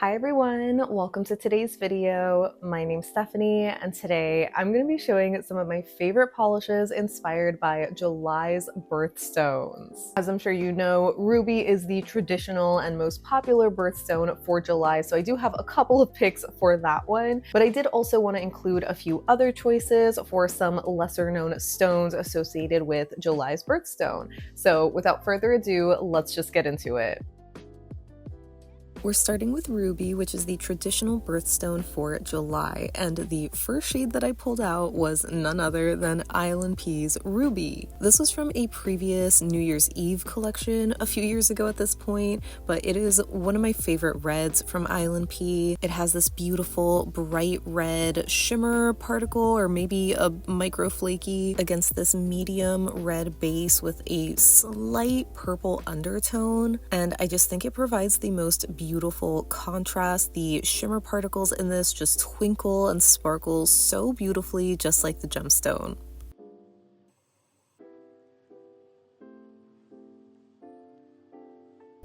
Hi everyone, welcome to today's video. My name's Stephanie and today I'm going to be showing some of my favorite polishes inspired by July's birthstones. As I'm sure you know, Ruby is the traditional and most popular birthstone for July, so I do have a couple of picks for that one, but I did also want to include a few other choices for some lesser known stones associated with July's birthstone. So without further ado, let's just get into it. We're starting with Ruby, which is the traditional birthstone for July, and the first shade that I pulled out was none other than ILNP's Ruby. This was from a previous New Year's Eve collection a few years ago at this point, but it is one of my favorite reds from ILNP. It has this beautiful bright red shimmer particle, or maybe a micro flaky, against this medium red base with a slight purple undertone, and I just think it provides the most beautiful contrast. The shimmer particles in this just twinkle and sparkle so beautifully, just like the gemstone.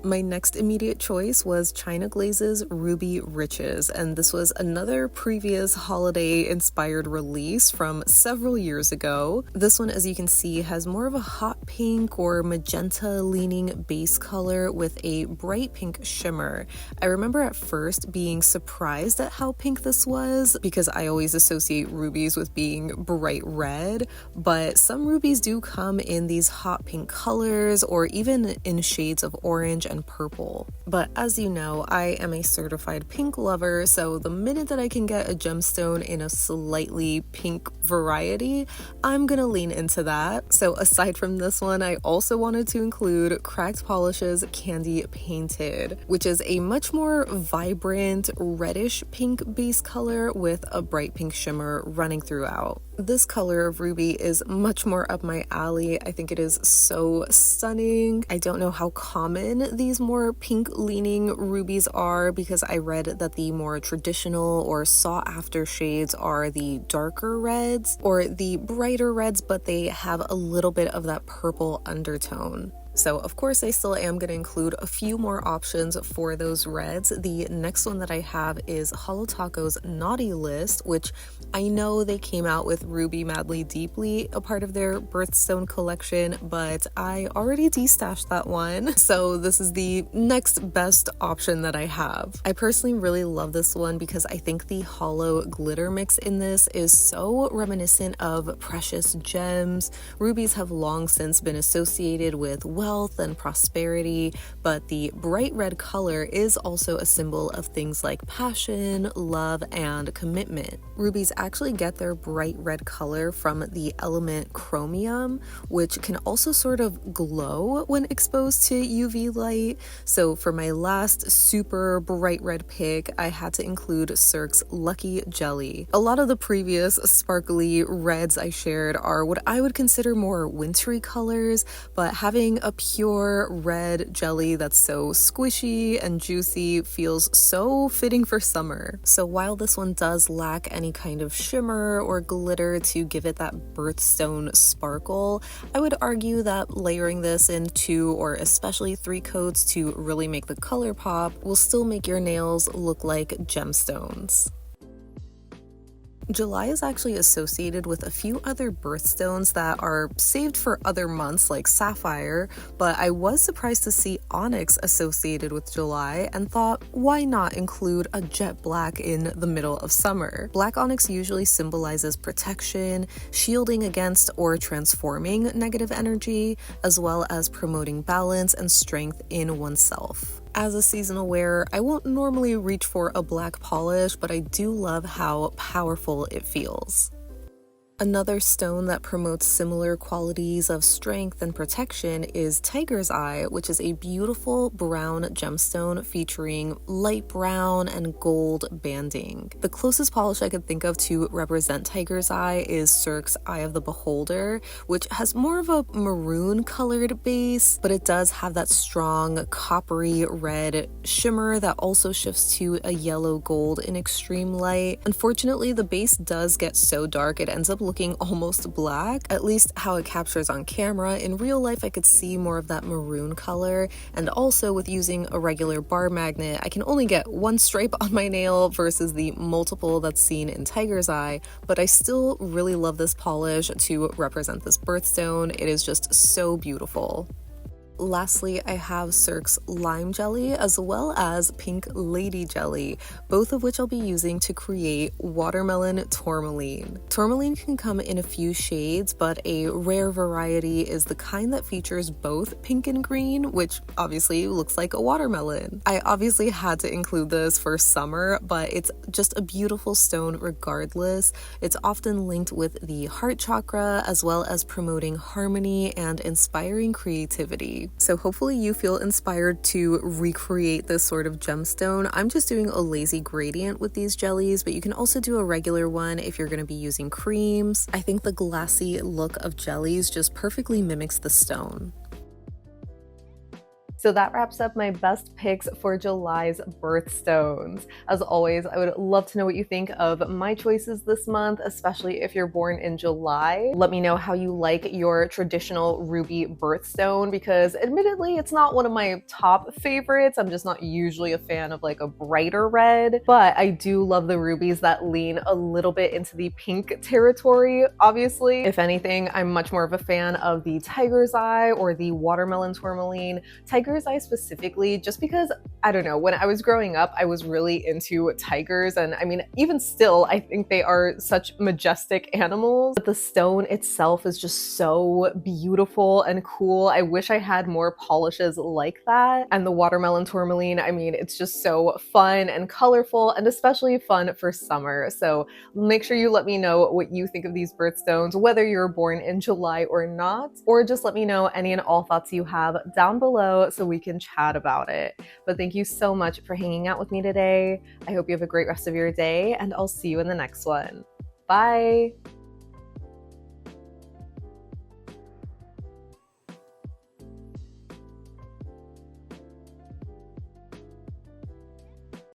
My next immediate choice was China Glaze's Ruby Riches, and this was another previous holiday-inspired release from several years ago. This one, as you can see, has more of a hot pink or magenta-leaning base color with a bright pink shimmer. I remember at first being surprised at how pink this was, because I always associate rubies with being bright red, but some rubies do come in these hot pink colors or even in shades of orange and purple. But as you know, I am a certified pink lover, so the minute that I can get a gemstone in a slightly pink variety, I'm gonna lean into that. So aside from this one, I also wanted to include Cracked Polish's Candy Painted, which is a much more vibrant reddish pink base color with a bright pink shimmer running throughout. This color of ruby is much more up my alley. I think it is so stunning. I don't know how common these more pink leaning rubies are, because I read that the more traditional or sought after shades are the darker reds or the brighter reds, but they have a little bit of that purple undertone. So of course I still am going to include a few more options for those reds. The next one that I have is Holo Taco's Naughty List, which I know they came out with Ruby Madly Deeply, a part of their birthstone collection, but I already destashed that one. So this is the next best option that I have. I personally really love this one because I think the holo glitter mix in this is so reminiscent of precious gems. Rubies have long since been associated with wealth and prosperity, but the bright red color is also a symbol of things like passion, love, and commitment. Rubies actually get their bright red color from the element chromium, which can also sort of glow when exposed to UV light. So for my last super bright red pick, I had to include Cirque's Lucky Jelly. A lot of the previous sparkly reds I shared are what I would consider more wintry colors, but having a pure red jelly that's so squishy and juicy feels so fitting for summer. So while this one does lack any kind of shimmer or glitter to give it that birthstone sparkle, I would argue that layering this in 2 or especially 3 coats to really make the color pop will still make your nails look like gemstones. July is actually associated with a few other birthstones that are saved for other months, like sapphire, but I was surprised to see onyx associated with July and thought, why not include a jet black in the middle of summer? Black onyx usually symbolizes protection, shielding against or transforming negative energy, as well as promoting balance and strength in oneself. As a seasonal wearer, I won't normally reach for a black polish, but I do love how powerful it feels. Another stone that promotes similar qualities of strength and protection is Tiger's Eye, which is a beautiful brown gemstone featuring light brown and gold banding. The closest polish I could think of to represent Tiger's Eye is Cirque's Eye of the Beholder, which has more of a maroon colored base, but it does have that strong coppery red shimmer that also shifts to a yellow gold in extreme light. Unfortunately, the base does get so dark it ends up looking almost black, at least how it captures on camera. In real life, I could see more of that maroon color, and also with using a regular bar magnet, I can only get one stripe on my nail versus the multiple that's seen in Tiger's Eye, but I still really love this polish to represent this birthstone. It is just so beautiful. Lastly, I have Cirque's Lime Jelly as well as Pink Lady Jelly, both of which I'll be using to create Watermelon Tourmaline. Tourmaline can come in a few shades, but a rare variety is the kind that features both pink and green, which obviously looks like a watermelon. I obviously had to include this for summer, but it's just a beautiful stone regardless. It's often linked with the heart chakra as well as promoting harmony and inspiring creativity. So hopefully you feel inspired to recreate this sort of gemstone. I'm just doing a lazy gradient with these jellies, but you can also do a regular one if you're going to be using creams. I think the glassy look of jellies just perfectly mimics the stone. So that wraps up my best picks for July's birthstones. As always, I would love to know what you think of my choices this month, especially if you're born in July. Let me know how you like your traditional ruby birthstone, because admittedly, it's not one of my top favorites. I'm just not usually a fan of like a brighter red, but I do love the rubies that lean a little bit into the pink territory, obviously. If anything, I'm much more of a fan of the Tiger's Eye or the Watermelon Tourmaline. Tiger's Eye specifically, just because, I don't know, when I was growing up, I was really into tigers, and I mean, even still, I think they are such majestic animals, but the stone itself is just so beautiful and cool. I wish I had more polishes like that. And the Watermelon Tourmaline, I mean, it's just so fun and colorful, and especially fun for summer. So make sure you let me know what you think of these birthstones, whether you're born in July or not, or just let me know any and all thoughts you have down below so we can chat about it. But thank you so much for hanging out with me today. I hope you have a great rest of your day, and I'll see you in the next one. Bye!